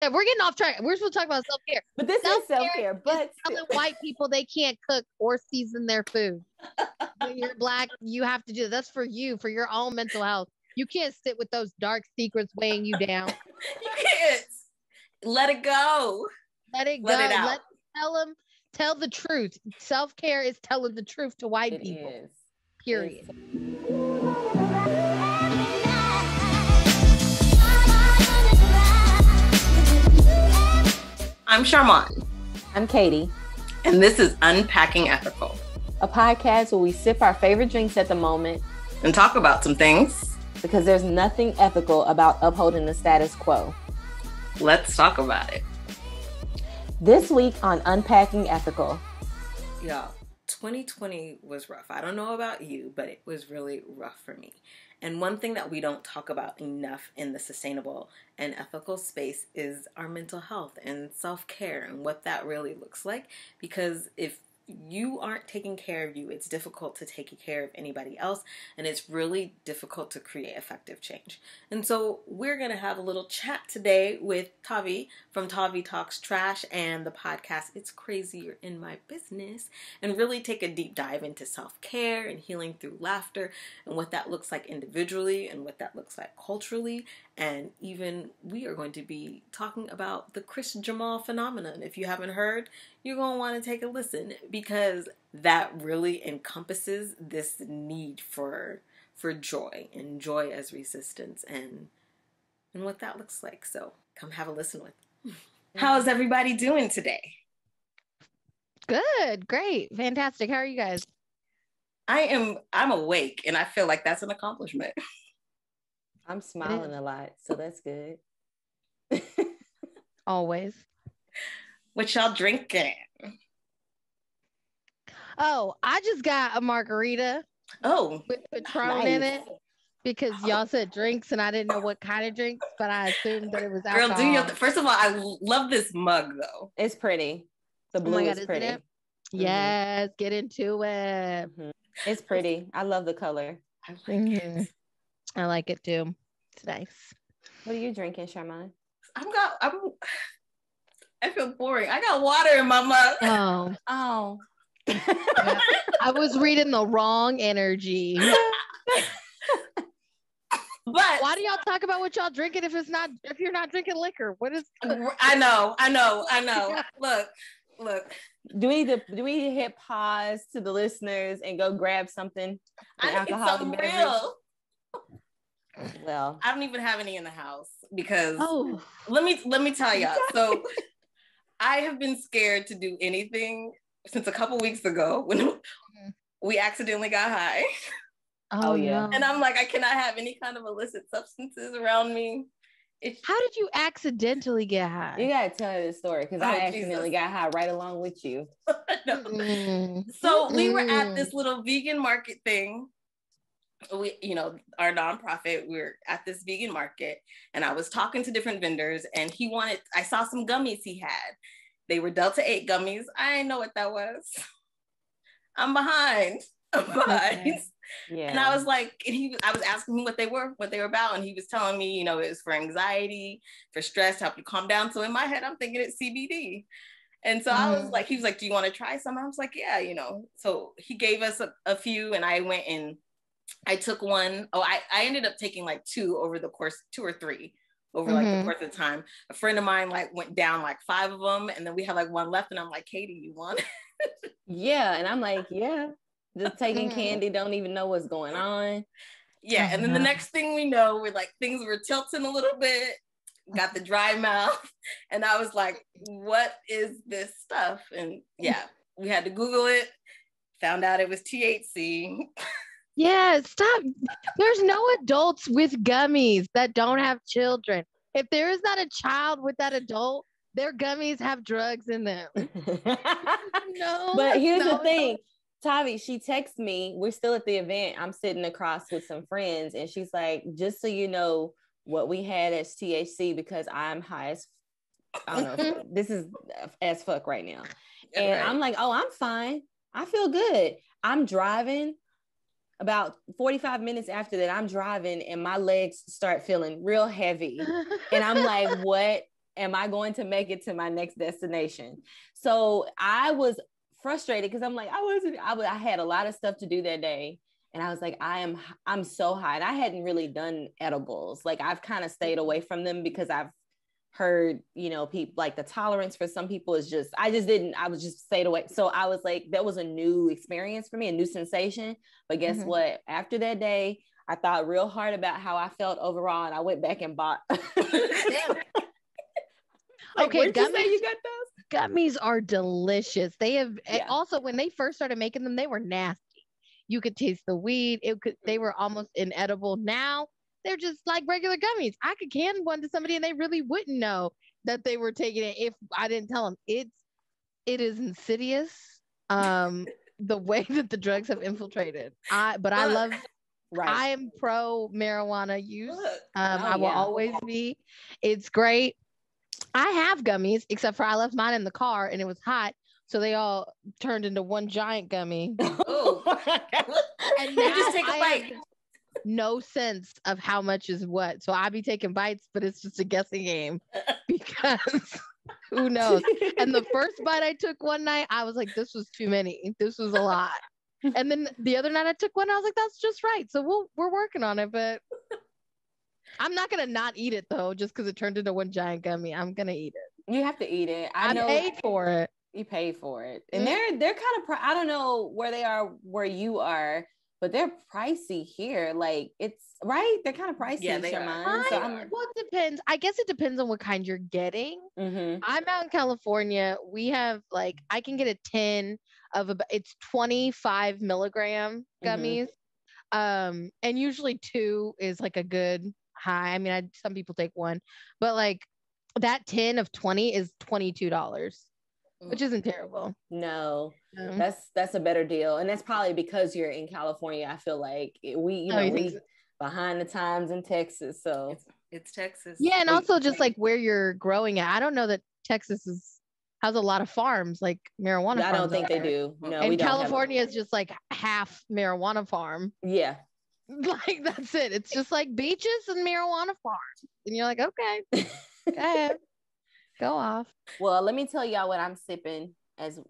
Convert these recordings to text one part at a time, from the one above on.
Yeah, we're getting off track. We're supposed to talk about self-care. But this is self-care, but telling white people they can't cook or season their food. When you're Black, you have to do that. That's for you, for your own mental health. You can't sit with those dark secrets weighing you down. You can't. Let it go. Let it go. Tell the truth. Self-care is telling the truth to white people. It is. Period. I'm Sharmon. I'm Katie. And this is Unpacking Ethical, a podcast where we sip our favorite drinks at the moment and talk about some things. Because there's nothing ethical about upholding the status quo. Let's talk about it. This week on Unpacking Ethical. Y'all, 2020 was rough. I don't know about you, but it was really rough for me. And one thing that we don't talk about enough in the sustainable and ethical space is our mental health and self-care and what that really looks like. Because if you aren't taking care of you, it's difficult to take care of anybody else, and it's really difficult to create effective change. And so we're going to have a little chat today with Tavi from Tavi Talks Trash and the podcast It's Crazy You're in My Business, and really take a deep dive into self-care and healing through laughter and what that looks like individually and what that looks like culturally. And even we are going to be talking about the Chris Jamal phenomenon. If you haven't heard, you're going to want to take a listen, because that really encompasses this need for joy and joy as resistance and what that looks like. So come have a listen with me. How is everybody doing today? Good, great, fantastic. How are you guys? I'm awake, and I feel like that's an accomplishment. I'm smiling a lot, so that's good. Always. What y'all drinking? Oh, I just got a margarita. Oh, with Patron in it, because y'all said drinks, and I didn't know what kind of drinks, but I assumed that it was alcohol. Girl, first of all, I love this mug though. It's pretty. The blue is pretty. Mm-hmm. Yes, get into it. Mm-hmm. It's pretty. I love the color. I like it too. It's nice. What are you drinking, Sharmon? I feel boring. I got water in my mug. Oh. Yeah, I was reading the wrong energy. But why do y'all talk about what y'all drinking if you're not drinking liquor? What is? I know. Look. Do we need to hit pause to the listeners and go grab something? Alcoholic beverage. Well, I don't even have any in the house because let me tell y'all. So I have been scared to do anything since a couple weeks ago when we accidentally got high. Oh yeah. No. And I'm like, I cannot have any kind of illicit substances around me. How did you accidentally get high? You gotta tell the story, because I accidentally got high right along with you. So we were at this little vegan market thing. We, our nonprofit, we're at this vegan market, and I was talking to different vendors, and I saw some gummies he had. They were Delta 8 gummies. I didn't know what that was. I'm behind. Okay. Yeah. And I was like, I was asking him what they were about, and he was telling me, it was for anxiety, for stress, to help you calm down. So in my head, I'm thinking it's CBD. And so I was like, he was like, do you want to try some? I was like, yeah, So he gave us a few, and I went and I took one. I ended up taking like 2 or 3 over like the course of time. A friend of mine went down 5 of them, and then we had 1 left, and I'm like, Katie, you want it? Yeah. And I'm like, yeah, just taking candy, don't even know what's going on. Yeah. And then the next thing we know, we're things were tilting a little bit, got the dry mouth, and I was like, what is this stuff? And yeah, we had to Google it, found out it was THC. Yeah, stop. There's no adults with gummies that don't have children. If there is not a child with that adult, their gummies have drugs in them. No. But here's the thing. Tavi, she texts me. We're still at the event. I'm sitting across with some friends, and she's like, just so you know, what we had as THC, because I'm high as, I don't know, this is as fuck right now. And right. I'm like, oh, I'm fine. I feel good. I'm driving. About 45 minutes after that, I'm driving and my legs start feeling real heavy. And I'm like, what Am I going to make it to my next destination? So I was frustrated because I'm like, I had a lot of stuff to do that day. And I was like, I'm so high. And I hadn't really done edibles. Like I've kind of stayed away from them because I've heard, people like the tolerance for some people is just, I was just stayed away. So I was like, that was a new experience for me, a new sensation. But guess what? After that day, I thought real hard about how I felt overall. And I went back and bought. Okay, gummies, you got those? Gummies are delicious. They have also, when they first started making them, they were nasty. You could taste the weed. They were almost inedible. Now they're just like regular gummies. I could hand one to somebody and they really wouldn't know that they were taking it if I didn't tell them. It is insidious. The way that the drugs have infiltrated. I love. Right. I am pro marijuana use. I will always be. It's great. I have gummies, except for I left mine in the car and it was hot. So they all turned into one giant gummy. Oh, and now just take a bite. No sense of how much is what. So I be taking bites, but it's just a guessing game because who knows? And the first bite I took one night, I was like, this was too many. This was a lot. And then the other night I took one, I was like, that's just right. So we're working on it, but I'm not gonna not eat it though, just because it turned into one giant gummy. I'm gonna eat it. You have to eat it. I know. Paid for it. You paid for it, and they're kind of. I don't know where they are, where you are, but they're pricey here. Like it's right. They're kind of pricey. Yeah, they are. Well, it depends. I guess it depends on what kind you're getting. I'm out in California. We have I can get a 10 of it's 25 milligram gummies, and usually 2 is like a good high. I mean, some people take 1, but that 10 of 20 is $22. Which isn't terrible. No, that's a better deal, and that's probably because you're in California. I feel like we behind the times in Texas, so it's Texas. Yeah, and also just where you're growing at. I don't know that Texas has a lot of farms like marijuana. I don't think they do. No, and California is just half marijuana farm. Yeah, that's it. It's just beaches and marijuana farms, and you're like, okay, go ahead. Go off. Well, let me tell y'all what I'm sipping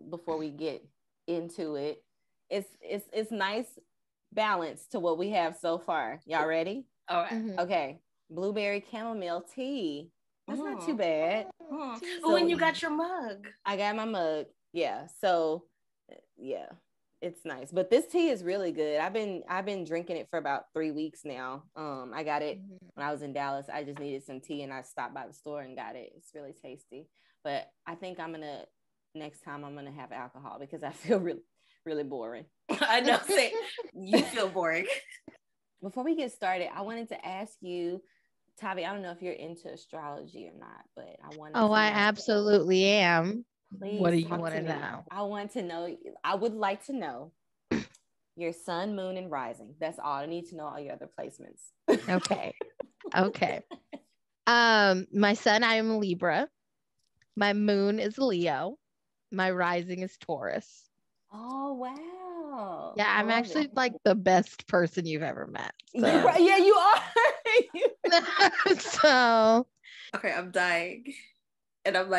before we get into it. It's nice balance to what we have so far. Y'all ready? All right. Okay. Blueberry chamomile tea. That's not too bad. So, and you got your mug. I got my mug. Yeah. So yeah, it's nice. But this tea is really good. I've been drinking it for about 3 weeks now. I got it when I was in Dallas. I just needed some tea and I stopped by the store and got it. It's really tasty. But I think next time I'm gonna have alcohol because I feel really, really boring. I know. Say you feel boring. Before we get started, I wanted to ask you, Tavi, I don't know if you're into astrology or not, but I wanted to know. I absolutely am. Please, what do you want to know? I want to know. I would like to know your sun, moon, and rising. That's all. I need to know all your other placements. Okay. My sun, I am Libra. My moon is Leo. My rising is Taurus. Oh wow! Yeah, I'm actually the best person you've ever met. So. Yeah, you are. So. Okay, I'm dying, and I'm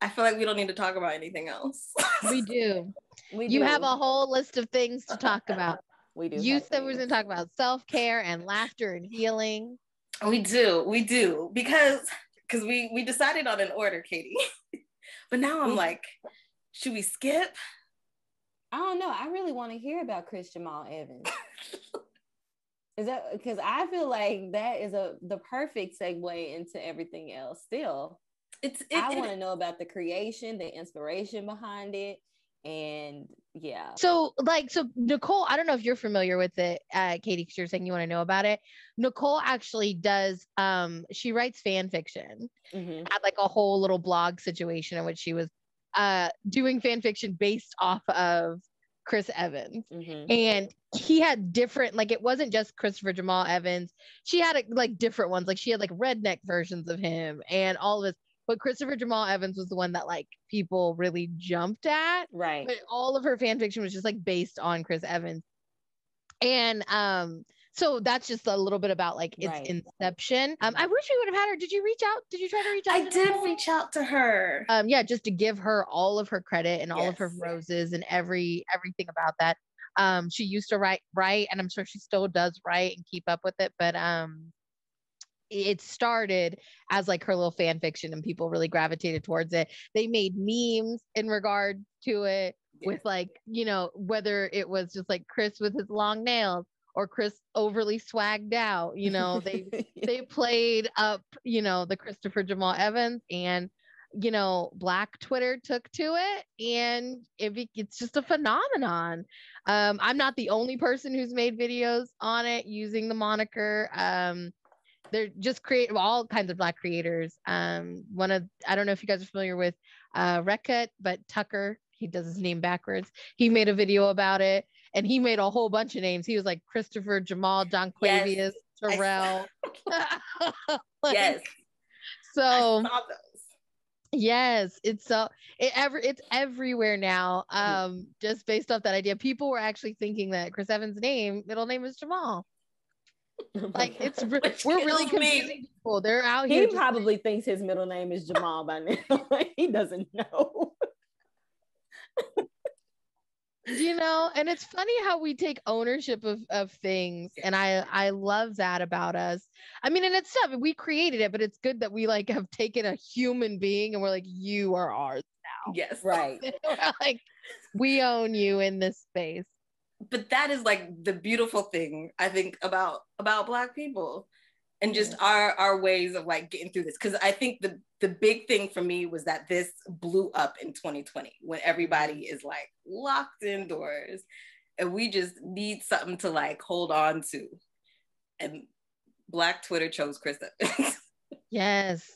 I feel like we don't need to talk about anything else. We do. You have a whole list of things to talk about. We do. You said we were going to talk about self-care and laughter and healing. We do. Because we decided on an order, Katie. But now I'm should we skip? I don't know. I really want to hear about Chris Jamal Evans. Is that because I feel like that is the perfect segue into everything else still. I want to know about the creation, the inspiration behind it, and yeah. So Nicole, I don't know if you're familiar with it, Katie, because you're saying you want to know about it. Nicole actually does. She writes fan fiction. Had a whole little blog situation in which she was doing fan fiction based off of Chris Evans, and he had different. It wasn't just Christopher Jamal Evans. She had different ones. She had redneck versions of him and all of this. But Christopher Jamal Evans was the one that people really jumped at. Right. But all of her fan fiction was just based on Chris Evans. And So that's just a little bit about like its inception. I wish we would have had her. Did you reach out? Did you try to reach out? I did reach out to her. Yeah, just to give her all of her credit and all of her roses and everything about that. She used to write, and I'm sure she still does write and keep up with it, but it started as like her little fan fiction and people really gravitated towards it. They made memes in regard to it with like, you know, whether it was just like Chris with his long nails or Chris overly swagged out, you know, they played up, you know, the Christopher Jamal Evans, and you know, Black Twitter took to it, and it's just a phenomenon. I'm not the only person who's made videos on it using the moniker. They're just create all kinds of Black creators. I don't know if you guys are familiar with Rekut, but Tucker, he does his name backwards. He made a video about it, and he made a whole bunch of names. He was like Christopher, Jamal, John Quavius, Terrell. Yes. So I saw those. Yes, it's everywhere now. Just based off that idea, people were actually thinking that Chris Evans' middle name is Jamal. Like we're really confusing people. They're out here. He probably thinks his middle name is Jamal by now. He doesn't know. You know, and it's funny how we take ownership of things, and I love that about us. I mean, and it's tough. We created it, but it's good that we like have taken a human being and we're like, you are ours now. Yes, right. Like, we own you in this space. But that is like the beautiful thing I think about Black people, and just our ways of like getting through this. Because I think the big thing for me was that this blew up in 2020 when everybody is like locked indoors and we just need something to like hold on to. And Black Twitter chose Chris Evans. Yes.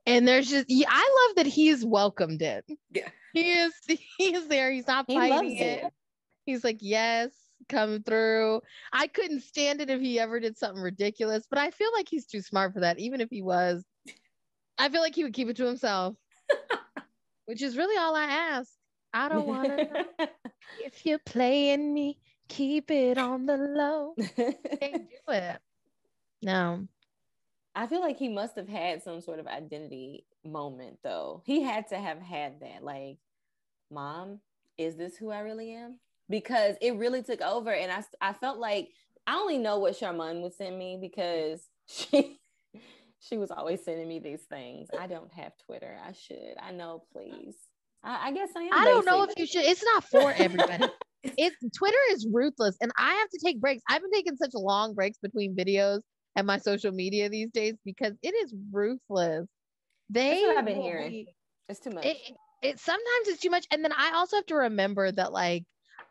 And there's just, I love that he's welcomed it. Yeah. He is there. He's not fighting it. He's like, yes, come through. I couldn't stand it if he ever did something ridiculous, but I feel like he's too smart for that. Even if he was, I feel like he would keep it to himself, which is really all I ask. I don't want to know. If you're playing me, keep it on the low. Can't do it. No. I feel like he must have had some sort of identity moment, though. He had to have had that. Like, Mom, is this who I really am? Because it really took over. And I felt like I only know what Sharmon would send me because she was always sending me these things. I don't have Twitter. I should. I know, please. I guess I am. I don't know if you should. It's not for everybody. Twitter is ruthless, and I have to take breaks. I've been taking such long breaks between videos and my social media these days because it is ruthless. That's what I've been hearing. It's too much. Sometimes it's too much, and then I also have to remember that like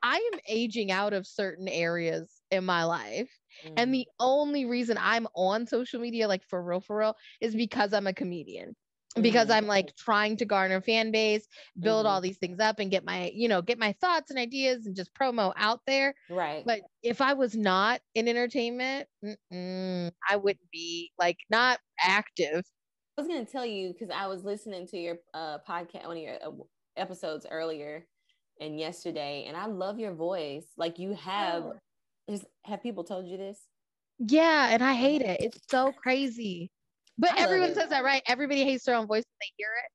I am aging out of certain areas in my life. And the only reason I'm on social media, like for real, is because I'm a comedian. Because I'm like trying to garner fan base, build all these things up and get my thoughts and ideas and just promo out there. Right. But if I was not in entertainment, I wouldn't be like not active. I was going to tell you, because I was listening to your podcast, one of your episodes earlier and yesterday, and I love your voice. Like you have people told you this? Yeah, and I hate it. It's so crazy. But everyone says that, right? Everybody hates their own voice when they hear it.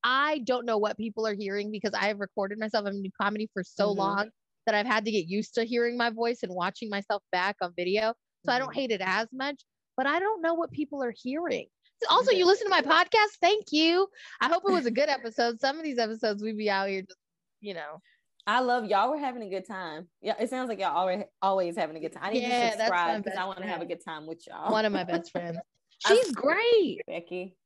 I don't know what people are hearing because I have recorded myself in comedy for so long that I've had to get used to hearing my voice and watching myself back on video. So I don't hate it as much, but I don't know what people are hearing. Also, you listen to my podcast? Thank you. I hope it was a good episode. Some of these episodes we'd be out here just, I love y'all. Were having a good time. Yeah, it sounds like y'all always having a good time. I need to subscribe because I want to have a good time with y'all. One of my best friends. She's great. Becky.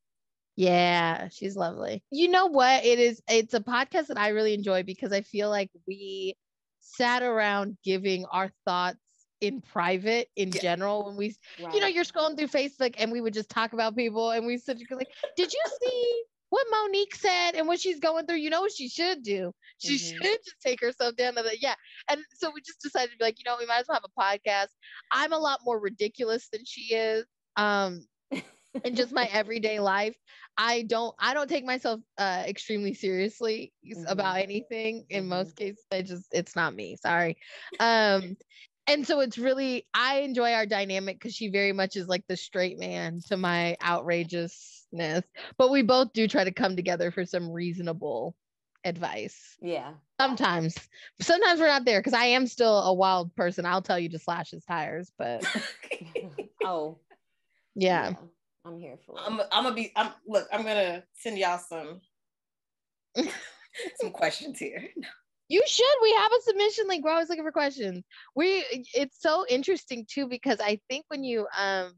Yeah, she's lovely. You know what? It's a podcast that I really enjoy because I feel like we sat around giving our thoughts in private in general when we you're scrolling through Facebook and we would just talk about people and we said like, did you see what Monique said and what she's going through? You know what she should do? She should just take herself down to the and so we just decided to be like, we might as well have a podcast. I'm a lot more ridiculous than she is. In just my everyday life, I don't take myself extremely seriously about anything. In most cases, it's not me. Sorry. And so it's really, I enjoy our dynamic because she very much is like the straight man to my outrageousness. But we both do try to come together for some reasonable advice. Yeah. Sometimes we're not there because I am still a wild person. I'll tell you to slash his tires, but Oh, yeah. I'm here for it. I'm gonna send y'all some questions here. You should. We have a submission link. We're always looking for questions. It's so interesting too, because I think when you I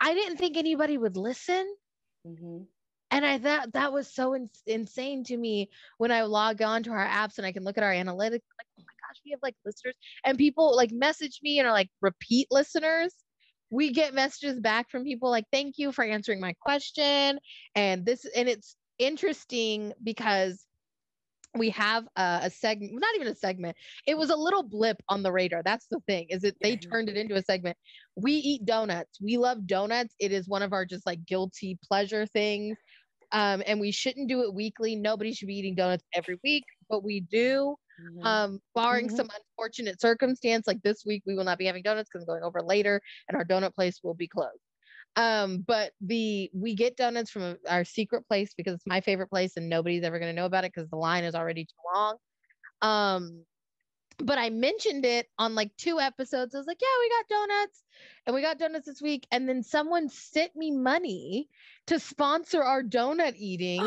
didn't think anybody would listen. Mm-hmm. And I thought that was so insane to me when I log on to our apps and I can look at our analytics. Like, oh my gosh, we have like listeners, and people like message me and are like repeat listeners. We get messages back from people like, thank you for answering my question. And it's interesting because we have a segment, not even a segment. It was a little blip on the radar. That's the thing, is that they turned it into a segment. We eat donuts. We love donuts. It is one of our just like guilty pleasure things. And we shouldn't do it weekly. Nobody should be eating donuts every week, but we do. Barring some unfortunate circumstance, like this week, we will not be having donuts because I'm going over later and our donut place will be closed. But we get donuts from our secret place because it's my favorite place and nobody's ever going to know about it because the line is already too long. But I mentioned it on like 2 episodes. I was like, yeah, we got donuts and we got donuts this week. And then someone sent me money to sponsor our donut eating.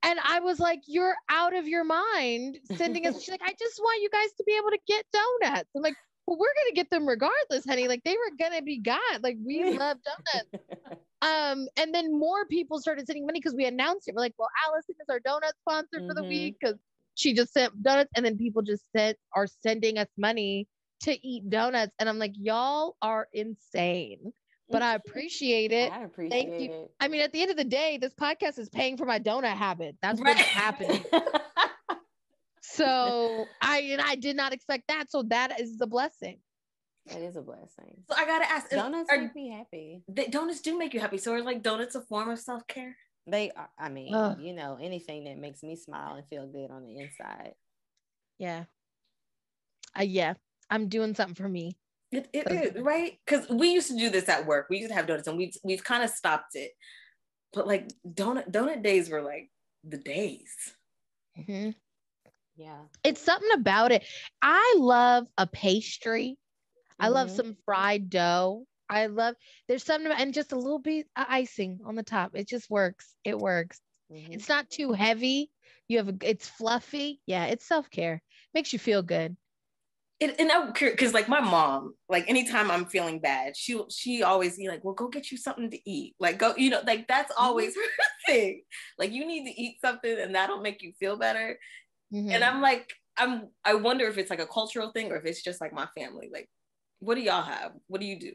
And I was like, you're out of your mind sending us. She's like, I just want you guys to be able to get donuts. I'm like, well, we're going to get them regardless, honey. Like they were going to be got. Like we love donuts. And then more people started sending money because we announced it. We're like, well, Allison is our donut sponsor for the week because she just sent donuts. And then people just are sending us money to eat donuts. And I'm like, y'all are insane. But I appreciate it. Thank you. It. I mean, at the end of the day, this podcast is paying for my donut habit. That's what's happening. So I did not expect that. So that is a blessing. That is a blessing. So I gotta ask, donuts make me happy. Donuts do make you happy. So are like donuts a form of self-care? They are. I mean, you know, anything that makes me smile and feel good on the inside. Yeah. Yeah. I'm doing something for me. It is, right? Because we used to do this at work. We used to have donuts and we've kind of stopped it. But like donut days were like the days. Mm-hmm. Yeah. It's something about it. I love a pastry. I love some fried dough. There's something about, and just a little bit of icing on the top. It just works. It works. It's not too heavy. It's fluffy. Yeah, it's self-care. Makes you feel good. And I'm curious because like my mom, like anytime I'm feeling bad, she always be like, well, go get you something to eat. Like go, you know, like that's always her thing. Like you need to eat something and that'll make you feel better. And I'm like, I wonder if it's like a cultural thing or if it's just like my family. Like, what do y'all have? What do you do?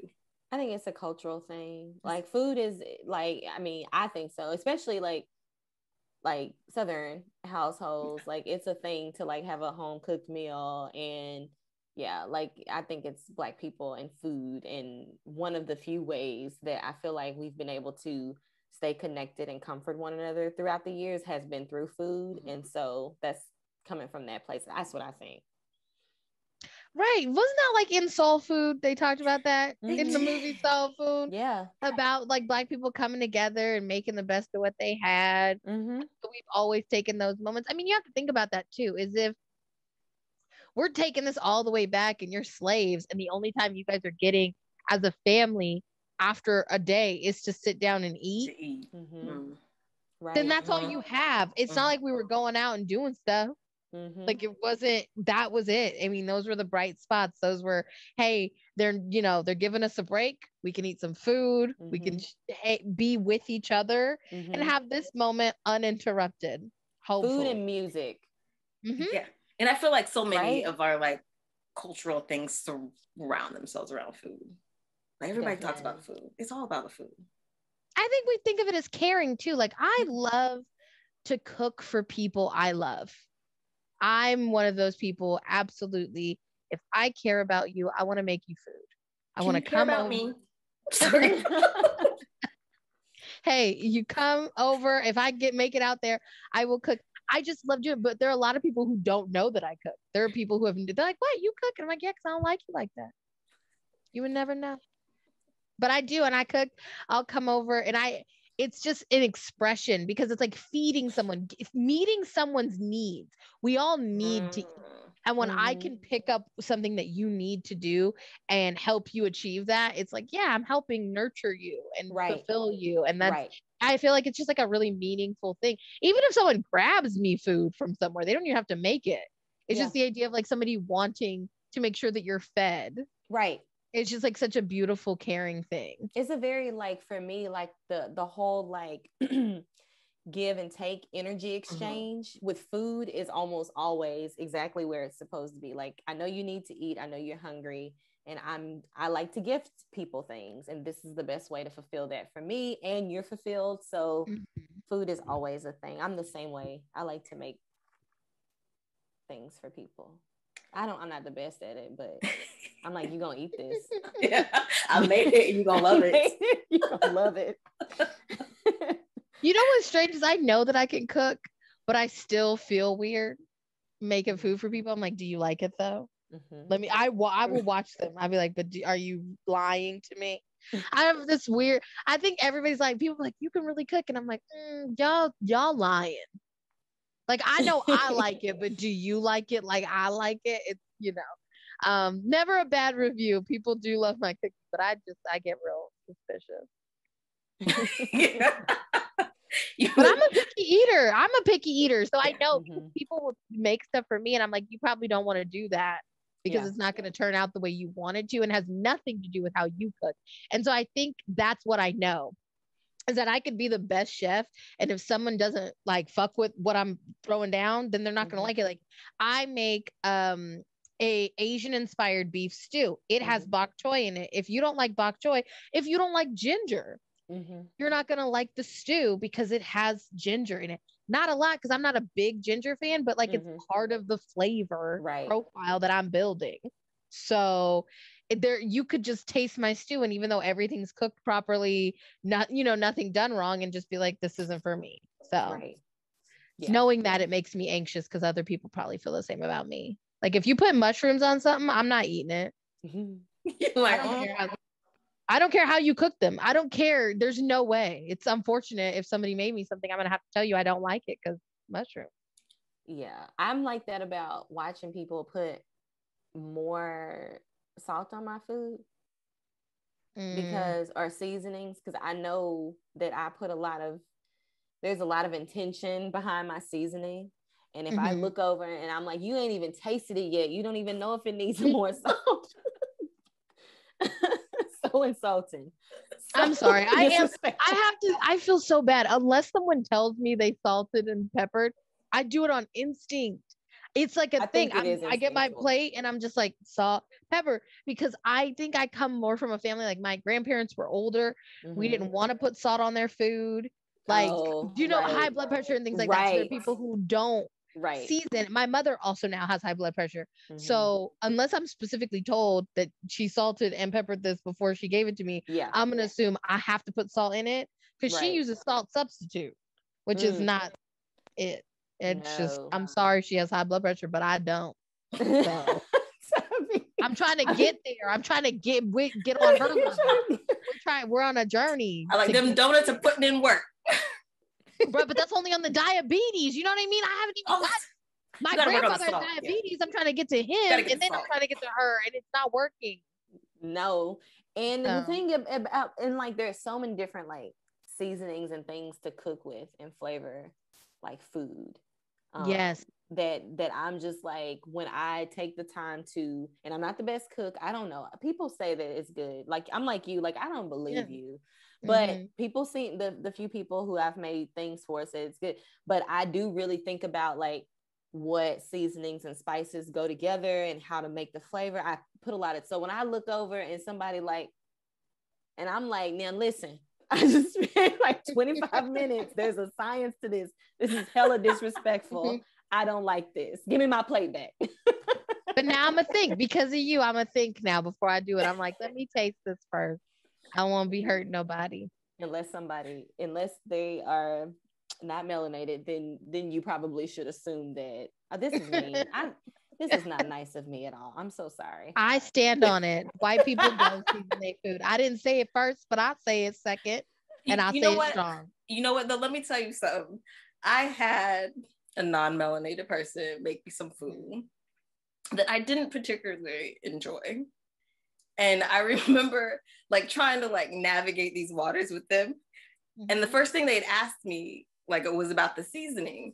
I think it's a cultural thing. Like food is like, I mean, I think so, especially like Southern households. Like it's a thing to like have a home cooked meal. And yeah, like I think it's Black people and food. And one of the few ways that I feel like we've been able to stay connected and comfort one another throughout the years has been through food. And so that's coming from that place. That's what I think. Right. Wasn't that like in Soul Food? They talked about that in the movie Soul Food. Yeah. About like Black people coming together and making the best of what they had. We've always taken those moments. I mean, you have to think about that too, is if we're taking this all the way back and you're slaves and the only time you guys are getting as a family after a day is to sit down and eat. Right. Then that's all you have. It's not like we were going out and doing stuff. Like it wasn't, that was it. I mean, those were the bright spots. Those were, hey, they're giving us a break. We can eat some food. We can be with each other and have this moment uninterrupted. Hopefully. Food and music. Yeah. And I feel like so many of our like cultural things surround themselves around food. Like everybody talks about food. It's all about the food. I think we think of it as caring too. Like I love to cook for people I love. I'm one of those people, absolutely. If I care about you, I want to make you food. I want to come about over. Me. Sorry. Hey, you come over. If I make it out there, I will cook. I just love doing it. But there are a lot of people who don't know that I cook. There are people who have, they're like, what, you cook? And I'm like, yeah, because I don't like you like that. You would never know. But I do, and I cook. I'll come over, and it's just an expression, because it's like feeding someone, meeting someone's needs. We all need to eat. And when I can pick up something that you need to do and help you achieve that, it's like, yeah, I'm helping nurture you and fulfill you. And that's, I feel like it's just like a really meaningful thing. Even if someone grabs me food from somewhere, they don't even have to make it. It's just the idea of like somebody wanting to make sure that you're fed. Right. It's just like such a beautiful, caring thing. It's a very, like, for me, like the whole like give and take energy exchange with food is almost always exactly where it's supposed to be. Like, I know you need to eat. I know you're hungry, and I like to gift people things, and this is the best way to fulfill that for me, and you're fulfilled. So food is always a thing. I'm the same way. I like to make things for people. I'm not the best at it, but I'm like, you gonna eat this. Yeah, I made it. You gonna love it. You gonna love it. You know what's strange is I know that I can cook, but I still feel weird making food for people. I'm like, do you like it though? I will watch them. I'll be like, but are you lying to me? I have this weird, I think everybody's like, people are like, you can really cook. And I'm like, y'all lying. Like, I know I like it, but do you like it like I like it? It's, never a bad review. People do love my cooking, but I get real suspicious. But I'm a picky eater. So I know people will make stuff for me, and I'm like, you probably don't want to do that because it's not going to turn out the way you want it to, and has nothing to do with how you cook. And so I think that's what I know, is that I could be the best chef, and if someone doesn't like fuck with what I'm throwing down, then they're not going to like it. Like, I make a Asian inspired beef stew. It has bok choy in it. If you don't like bok choy, if you don't like ginger, you're not going to like the stew because it has ginger in it. Not a lot, because I'm not a big ginger fan, but like it's part of the flavor profile that I'm building. So you could just taste my stew, and even though everything's cooked properly, nothing done wrong, and just be like, this isn't for me. So knowing that, it makes me anxious, because other people probably feel the same about me. Like, if you put mushrooms on something, I'm not eating it. Like, I don't care how you cook them. I don't care. There's no way. It's unfortunate if somebody made me something, I'm gonna have to tell you I don't like it because mushroom. Yeah, I'm like that about watching people put more salt on my food or seasonings, because I know that I put there's a lot of intention behind my seasoning. And if I look over and I'm like, you ain't even tasted it yet, you don't even know if it needs more salt. So insulting. I'm sorry. I feel so bad. Unless someone tells me they salted and peppered, I do it on instinct. It's like a thing. I get my plate and I'm just like, salt, pepper, because I think I come more from a family, like my grandparents were older. We didn't want to put salt on their food. Like, high blood pressure and things like that. So there are people who don't season. My mother also now has high blood pressure. So unless I'm specifically told that she salted and peppered this before she gave it to me, I'm going to assume I have to put salt in it, because she uses salt substitute, which is not it. It's just, I'm sorry she has high blood pressure, but I don't. So I'm trying to get there. I'm trying to get on her level. We're on a journey. I like them donuts are putting in work. Bro, but that's only on the diabetes. You know what I mean? I haven't even got my grandfather has diabetes. I'm trying to get to him, and then I'm trying to get to her, and it's not working. No. And the thing about, and like, there's so many different like seasonings and things to cook with and flavor like food. Yes. That I'm just like, when I take the time to, and I'm not the best cook, I don't know. People say that it's good. Like, I'm like you, like, I don't believe you. But people see the few people who I've made things for say it's good. But I do really think about like what seasonings and spices go together and how to make the flavor. I put a lot of, so when I look over and somebody like, and I'm like, now listen, I just spent like 25 minutes. There's a science to this. This is hella disrespectful. I don't like this. Give me my plate back. But now I'm gonna think, because of you, I'm gonna think now before I do it. I'm like, let me taste this first. I don't want to be hurting nobody. Unless they are not melanated, then you probably should assume that this is mean. This is not nice of me at all. I'm so sorry. I stand on it. White people don't season their food. I didn't say it first, but I say it second, and I say it strong. You know what, though? Let me tell you something. I had a non-melanated person make me some food that I didn't particularly enjoy. And I remember like trying to like navigate these waters with them. And the first thing they'd asked me, like, it was about the seasoning.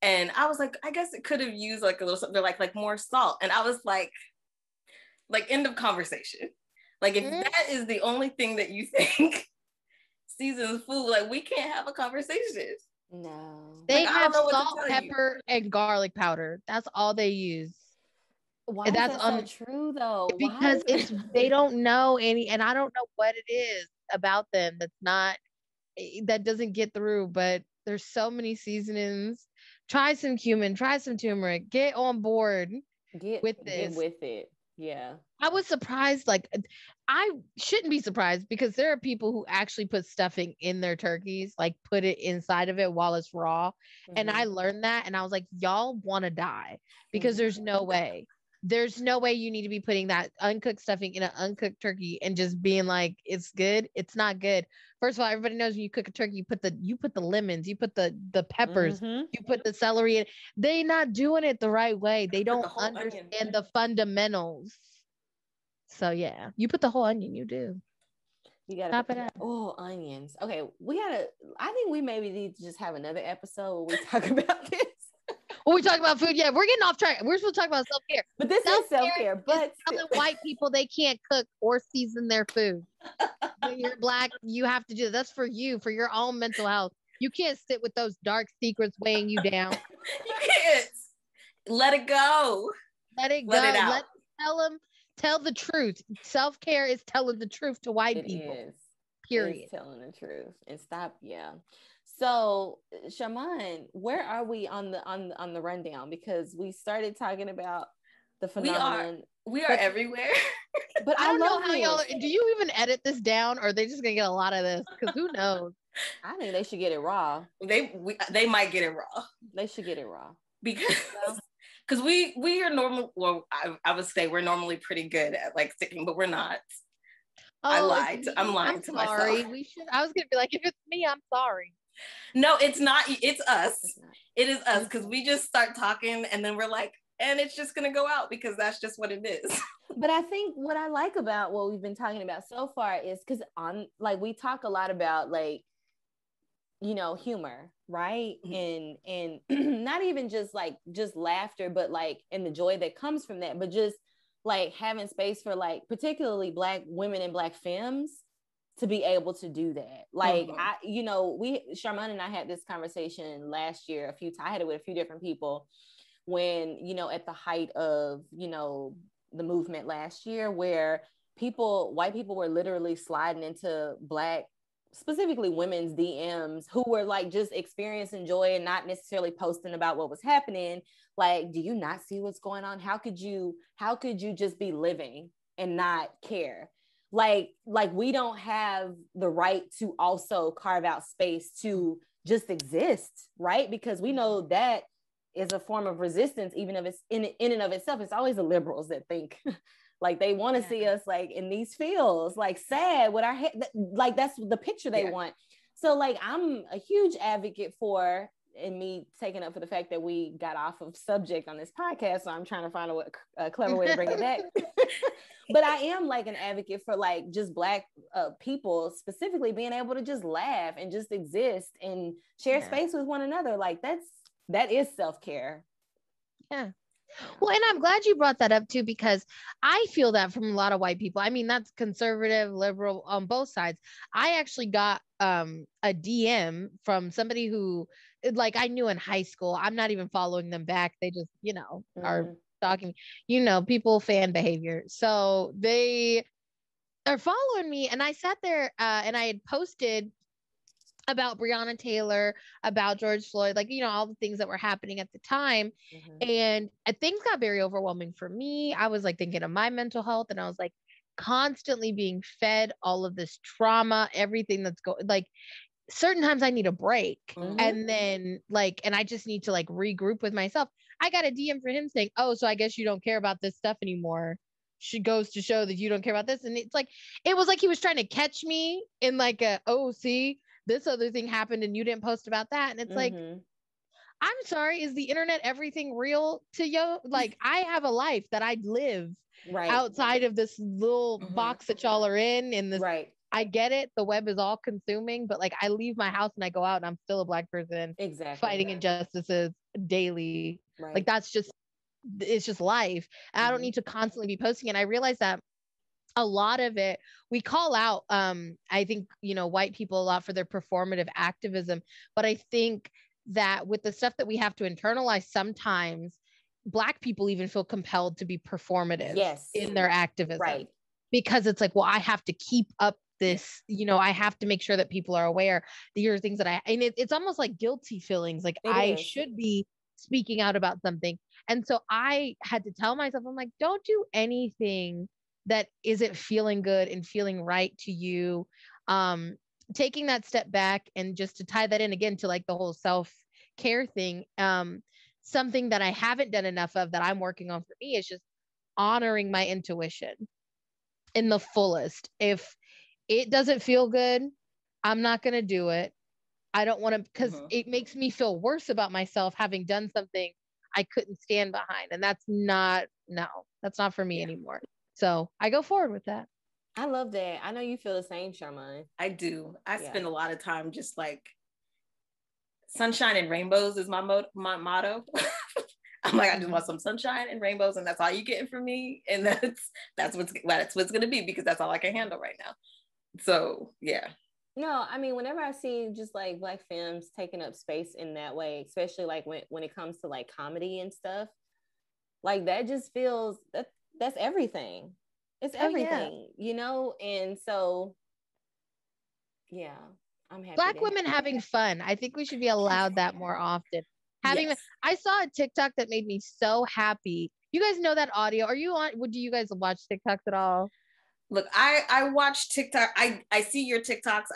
And I was like, I guess it could have used like a little something like more salt. And I was like end of conversation. Like, if that is the only thing that you think seasons food, like, we can't have a conversation. No. They have salt, pepper, and garlic powder. That's all they use. Why is that so true though? Because they don't know any, and I don't know what it is about them that doesn't get through, but there's so many seasonings. Try some cumin, try some turmeric, get on board with this. Get with it. Yeah. I was surprised. Like, I shouldn't be surprised because there are people who actually put stuffing in their turkeys, like put it inside of it while it's raw. And I learned that, and I was like, y'all want to die because there's no way. There's no way you need to be putting that uncooked stuffing in an uncooked turkey and just being like, it's good. It's not good. First of all, everybody knows when you cook a turkey, you put the lemons, you put the peppers, you put the celery in. They're not doing it the right way. They don't understand the fundamentals. So yeah, you put the whole onion. You do. You gotta top it up. Oh, onions. Okay, I think we maybe need to just have another episode where we talk about this. When we talk about food, yeah, we're getting off track. We're supposed to talk about self-care. But this is self-care. But telling white people they can't cook or season their food. When you're Black, you have to do that. That's for you, for your own mental health. You can't sit with those dark secrets weighing you down. You can't. Let it go. Let it go. Let it out. Tell the truth. Self-care is telling the truth to white people. It is. Period. It's telling the truth. And stop. Yeah. So, Sharmon, where are we on the rundown? Because we started talking about the phenomenon. We are everywhere. But I don't know how y'all. Do you even edit this down, or are they just gonna get a lot of this? Because who knows? I think they should get it raw. They might get it raw. They should get it raw because we are normal. Well, I would say we're normally pretty good at like sticking, but we're not. I'm lying to myself. We should. I was gonna be like, if it's me, I'm sorry. No, it's not. It's us. It is us because we just start talking and then we're like, and it's just gonna go out because that's just what it is. But I think what I like about what we've been talking about so far is because we talk a lot about like, you know, humor, right? And not even just laughter, but like, and the joy that comes from that, but just like having space for like particularly Black women and Black femmes to be able to do that. Like, Sharmon and I had this conversation last year, I had it with a few different people when, you know, at the height of, you know, the movement last year where white people were literally sliding into Black, specifically women's DMs who were like just experiencing joy and not necessarily posting about what was happening. Like, do you not see what's going on? How could you just be living and not care? Like we don't have the right to also carve out space to just exist, right? Because we know that is a form of resistance, even if it's in and of itself. It's always the liberals that think like they want to see us like in these fields, like sad with our head, like that's the picture they want. So like I'm a huge advocate for, and me taking up for the fact that we got off of subject on this podcast, so I'm trying to find a clever way to bring it back. But I am like an advocate for like just Black people specifically being able to just laugh and just exist and share space with one another. Like that is self-care. Yeah. Well, and I'm glad you brought that up too, because I feel that from a lot of white people. I mean, that's conservative, liberal on both sides. I actually got a DM from somebody who like I knew in high school. I'm not even following them back. They just, you know, are stalking, you know, people fan behavior. So they are following me. And I sat there and I had posted about Breonna Taylor, about George Floyd, like, you know, all the things that were happening at the time. And things got very overwhelming for me. I was like thinking of my mental health, and I was like constantly being fed all of this trauma, everything that's going, like, certain times I need a break. Mhm. And then like, and I just need to like regroup with myself. I got a DM for him saying, oh, so I guess you don't care about this stuff anymore. She goes to show that you don't care about this. And it's like, it was like he was trying to catch me in like a, oh, see, this other thing happened and you didn't post about that. And it's like, I'm sorry, is the internet everything real to you? Like, I have a life that I live outside of this little box that y'all are in this. I get it. The web is all consuming, but like I leave my house and I go out and I'm still a Black person fighting injustices daily. Like that's just, it's just life. And I don't need to constantly be posting. And I realize that a lot of it, we call out, I think, you know, white people a lot for their performative activism. But I think that with the stuff that we have to internalize, sometimes Black people even feel compelled to be performative in their activism. Because it's like, well, I have to keep up this, you know, I have to make sure that people are aware. These are things that and it's almost like guilty feelings. Like I should be speaking out about something. And so I had to tell myself, I'm like, don't do anything that isn't feeling good and feeling right to you. Taking that step back, and just to tie that in again to like the whole self-care thing. Something that I haven't done enough of that I'm working on for me is just honoring my intuition in the fullest. If it doesn't feel good, I'm not going to do it. I don't want to, because it makes me feel worse about myself having done something I couldn't stand behind. And that's not for me anymore. So I go forward with that. I love that. I know you feel the same, Sharmon. I do. I spend a lot of time just like, sunshine and rainbows is my motto. I'm like, I just want some sunshine and rainbows, and that's all you're getting from me. And that's what's going to be, because that's all I can handle right now. So, yeah. No, I mean, whenever I see just like Black femmes taking up space in that way, especially like when it comes to like comedy and stuff, like that just feels that's everything. It's everything, you know? And so, yeah, I'm happy. Black women having fun. I think we should be allowed that more often. I saw a TikTok that made me so happy. You guys know that audio? Are you on? Do you guys watch TikToks at all? Look, I watch TikTok. I see your TikToks.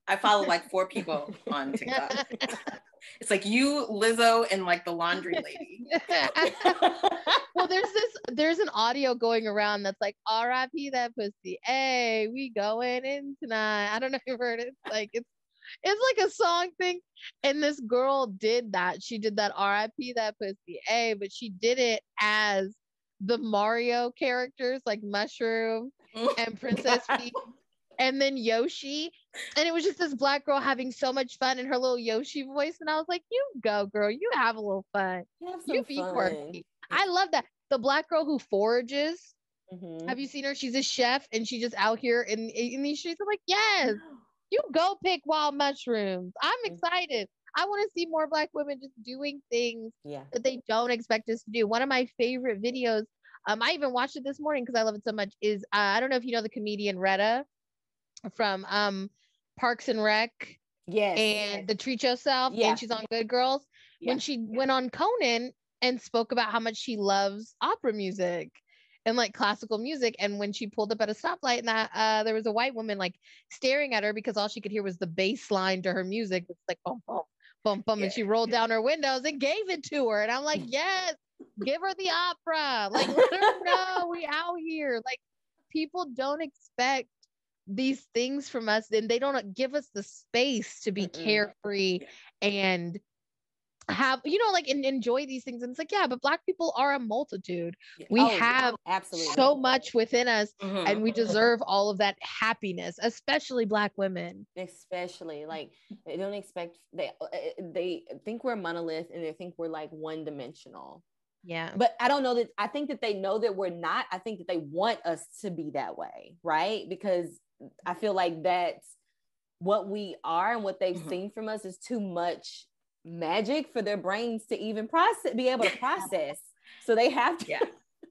I follow like 4 people on TikTok. It's like you, Lizzo, and like the laundry lady. Well, there's an audio going around that's like, R.I.P. that pussy. Hey, we going in tonight. I don't know if you've heard it. It's like a song thing. And this girl did that. She did that R.I.P. that pussy. Hey, but she did it as the Mario characters, like Mushroom and Princess Peach, and then Yoshi. And it was just this Black girl having so much fun in her little Yoshi voice. And I was like, you go, girl. You have a little fun. You be quirky. I love that. The Black girl who forages. Have you seen her? She's a chef, and she's just out here in these streets. I'm like, yes, you go pick wild mushrooms. I'm excited. I want to see more Black women just doing things that they don't expect us to do. One of my favorite videos, I even watched it this morning because I love it so much, is I don't know if you know the comedian Retta from Parks and Rec. And the Treat Yourself. And she's on Good Girls. When she went on Conan and spoke about how much she loves opera music and like classical music. And when she pulled up at a stoplight, and there was a white woman like staring at her because all she could hear was the bass line to her music. It's like boom, boom, boom, boom. And she rolled down her windows and gave it to her. And I'm like, yes, give her the opera. Like, let her know we out here. Like, people don't expect these things from us, and they don't give us the space to be carefree and have, you know, like, and enjoy these things. And it's like, yeah, but Black people are a multitude. We have so much within us, and we deserve all of that happiness, especially Black women. Especially, like, they don't expect, they think we're a monolith, and they think we're like one dimensional. Yeah. But I don't know that, I think that they know that we're not. I think that they want us to be that way, right? Because I feel like that's what we are, and what they've seen from us is too much magic for their brains to even be able to process. So they have to.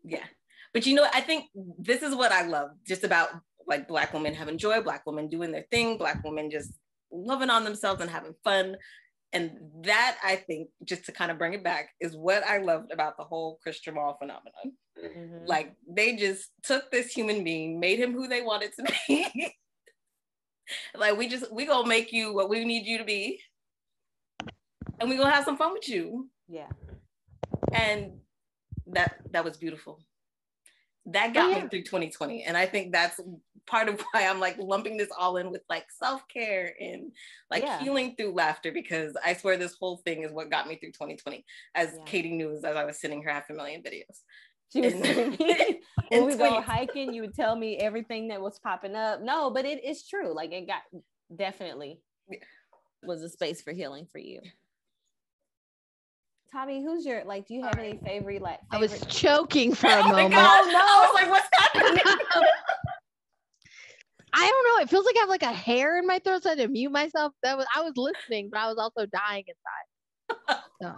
Yeah. But you know, I think this is what I love just about like Black women having joy, Black women doing their thing, Black women just loving on themselves and having fun. And that, I think, just to kind of bring it back, is what I loved about the whole Chris Jamal phenomenon. Like, they just took this human being, made him who they wanted to be, Like we gonna make you what we need you to be, and we gonna have some fun with you. Yeah. And that was beautiful. That got me through 2020. And I think that's part of why I'm like lumping this all in with like self-care and like healing through laughter, because I swear this whole thing is what got me through 2020. As Katie knew, as I was sending her 500,000 videos. She was sending me when we go hiking, you would tell me everything that was popping up. No, but it is true. Like it got definitely was a space for healing for you. Tommy, who's your, like, do you have any favorite? I was choking for a moment. Oh no! I was like, what's happening? I don't know. It feels like I have like a hair in my throat, so I had to mute myself. I was listening, but I was also dying inside. So.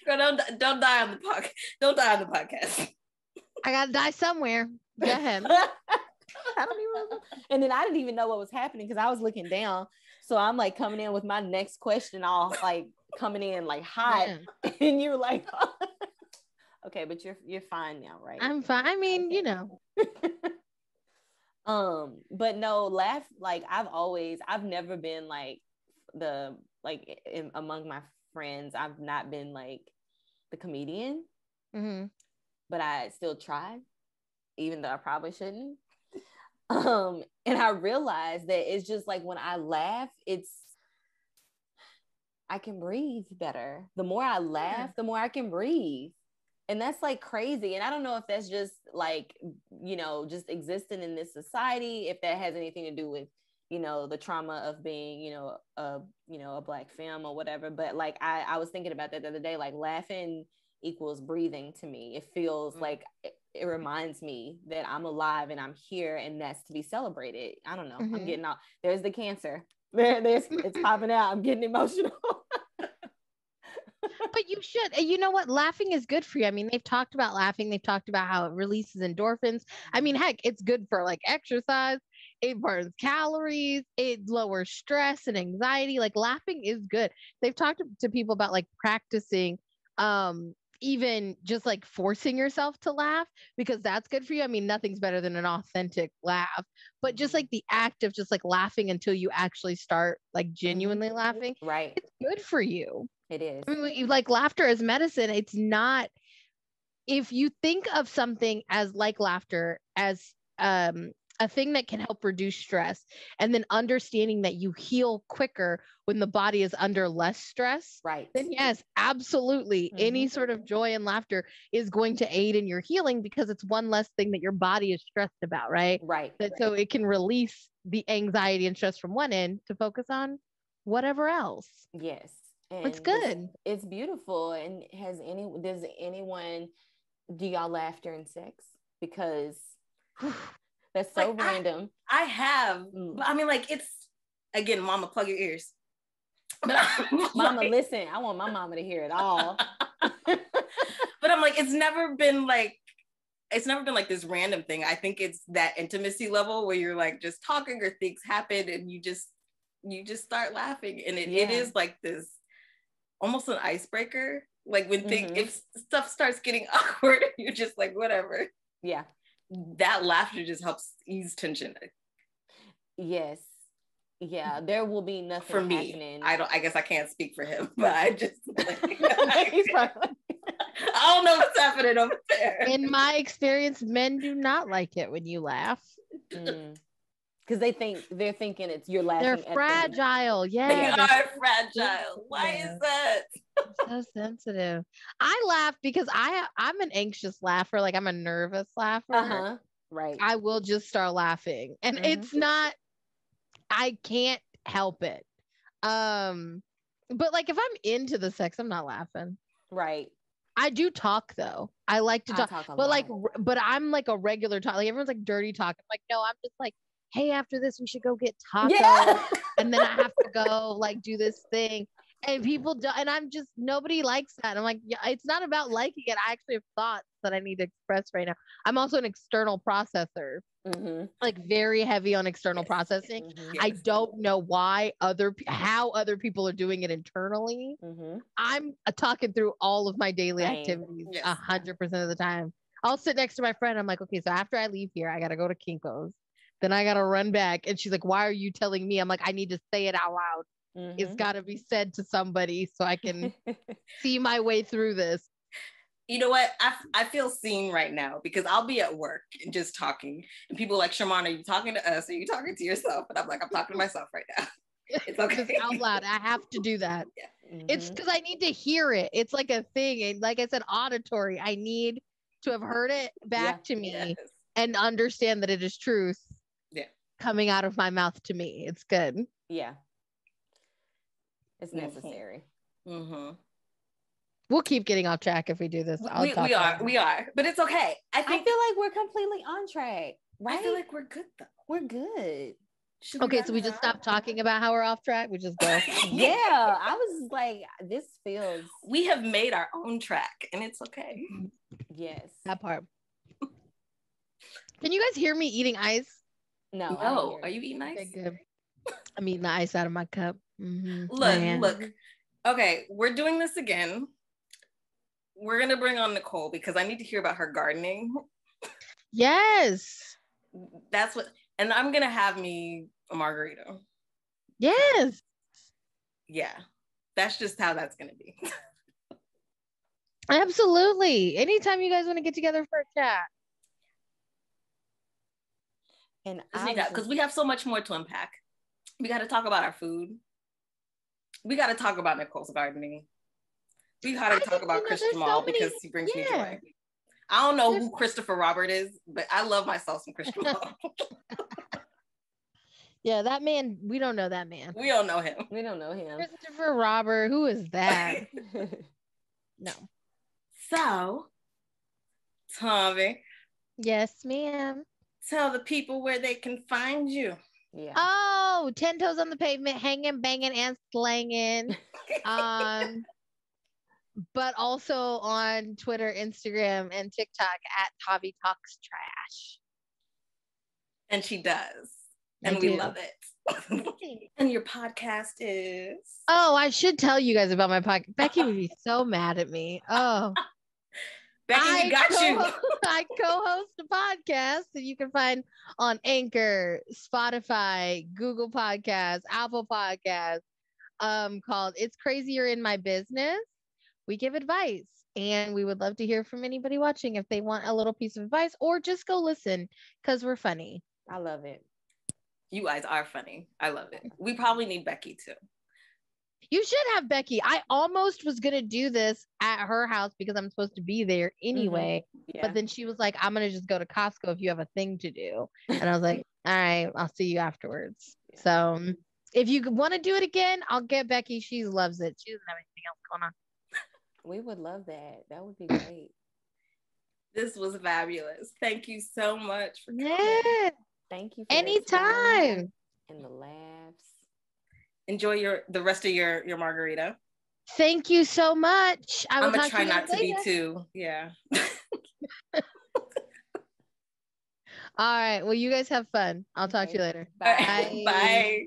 Girl, don't die on the podcast. Don't die on the podcast. I gotta die somewhere. Go ahead. I don't even remember. And then I didn't even know what was happening because I was looking down. So I'm like coming in with my next question, all like coming in like hot, and you were like, oh. Okay, but you're fine now, right? I'm fine. I mean, okay. You know. But no, laugh. Like I've never been like among my friends, I've not been like the comedian, but I still tried, even though I probably shouldn't. And I realized that it's just like when I laugh, I can breathe better. The more I laugh, the more I can breathe. And that's like crazy. And I don't know if that's just like, you know, just existing in this society, if that has anything to do with, you know, the trauma of being, a Black femme or whatever. But like, I was thinking about that the other day, like laughing equals breathing to me. It feels like it reminds me that I'm alive and I'm here, and that's to be celebrated. I don't know. I'm getting out. There's the cancer. It's popping out. I'm getting emotional. But you should. You know what? Laughing is good for you. I mean, they've talked about laughing. They've talked about how it releases endorphins. I mean, heck, it's good for like exercise. It burns calories. It lowers stress and anxiety. Like laughing is good. They've talked to people about like practicing, even just like forcing yourself to laugh, because that's good for you. I mean, nothing's better than an authentic laugh, but just like the act of just like laughing until you actually start like genuinely laughing. Right. It's good for you. It is. I mean, like laughter as medicine. It's not, if you think of something as like laughter as a thing that can help reduce stress, and then understanding that you heal quicker when the body is under less stress, right? Then yes, absolutely. Any sort of joy and laughter is going to aid in your healing, because it's one less thing that your body is stressed about, right? Right. So it can release the anxiety and stress from one end to focus on whatever else. Yes. And it's good. It's beautiful. And do y'all laugh during sex? Because that's so like, random. I have, but I mean, like, it's, again, mama, plug your ears. But mama, listen, I want my mama to hear it all. But I'm like, it's never been like this random thing. I think it's that intimacy level where you're like just talking or things happen and you just start laughing. And it is like this, almost an icebreaker. Like when if stuff starts getting awkward, you're just like, whatever. Yeah. That laughter just helps ease tension. Yes. Yeah, there will be nothing for me. Happening. I guess I can't speak for him, but I just I don't know what's happening over there. In my experience, men do not like it when you laugh. Because they're thinking you're laughing. They're fragile. Yeah, they are fragile. Why is that? So sensitive. I laugh because I'm an anxious laugher. Like I'm a nervous laugher. Right. I will just start laughing, and it's not. I can't help it. But like if I'm into the sex, I'm not laughing. Right. I do talk though. I like to talk but I'm like a regular talk. Like everyone's like dirty talk. I'm like, no, I'm just like, hey, after this we should go get tacos, and then I have to go like do this thing. And people do, and I'm just, nobody likes that. I'm like, yeah, it's not about liking it. I actually have thoughts that I need to express right now. I'm also an external processor, like very heavy on external processing. I don't know how other people are doing it internally. I'm talking through all of my daily activities 100% of the time. I'll sit next to my friend. I'm like, okay, so after I leave here, I got to go to Kinko's. then I gotta run back. And she's like, why are you telling me? I'm like, I need to say it out loud. It's gotta be said to somebody so I can see my way through this. You know what? I feel seen right now because I'll be at work and just talking, and people are like, Sharmon, are you talking to us? Or are you talking to yourself? And I'm like, I'm talking to myself right now. It's okay. Just out loud. I have to do that. Yeah. It's because I need to hear it. It's like a thing. And like I said, auditory. I need to have heard it back to me and understand that it is truth coming out of my mouth to me. It's good. Yeah. It's necessary. We'll keep getting off track if we do this. We are, but it's okay. I feel like we're completely on track, right? I feel like we're good though. We're good. Okay, so we just stop talking about how we're off track. We just go. Yeah, I was like, this feels. We have made our own track, and it's okay. Yes, that part. Can you guys hear me eating ice? No. Are you eating ice? Okay, good. I'm eating the ice out of my cup. Look. Okay, we're doing this again. We're gonna bring on Nicole because I need to hear about her gardening. Yes. That's what, and I'm gonna have me a margarita. Yes. Yeah. That's just how that's gonna be. Absolutely. Anytime you guys want to get together for a chat. And because we have so much more to unpack. We got to talk about our food. We got to talk about Nicole's gardening. We got to talk about Chris Jamal because he brings me joy. I don't know who Christopher Robert is, but I love myself some Chris Jamal. Yeah, that man, we don't know that man. We don't know him. Christopher Robert, who is that? No. So, Tommy. Yes, ma'am. Tell the people where they can find you. Yeah. Oh, 10 toes on the pavement, hanging, banging, and slanging. But also on Twitter, Instagram, and TikTok at Tavi Talks Trash. And she does. And we love it. And your podcast is? Oh, I should tell you guys about my podcast. Becky would be so mad at me. Oh. Becky, we got you. I co-host a podcast that you can find on Anchor, Spotify, Google Podcasts, Apple Podcasts, called It's Crazier in My Business. We give advice, and we would love to hear from anybody watching if they want a little piece of advice, or just go listen because we're funny. I love it. You guys are funny. I love it. We probably need Becky too. You should have Becky. I almost was going to do this at her house because I'm supposed to be there anyway. But then she was like, I'm going to just go to Costco if you have a thing to do. And I was like, all right, I'll see you afterwards. So if you want to do it again, I'll get Becky. She loves it. She doesn't have anything else going on. We would love that. That would be great. This was fabulous. Thank you so much for coming. Yeah. Thank you for anytime. And the laughs. Enjoy the rest of your margarita. Thank you so much. I'm gonna try not to be too. Yeah. All right. Well, you guys have fun. I'll talk to you later. Bye. Bye.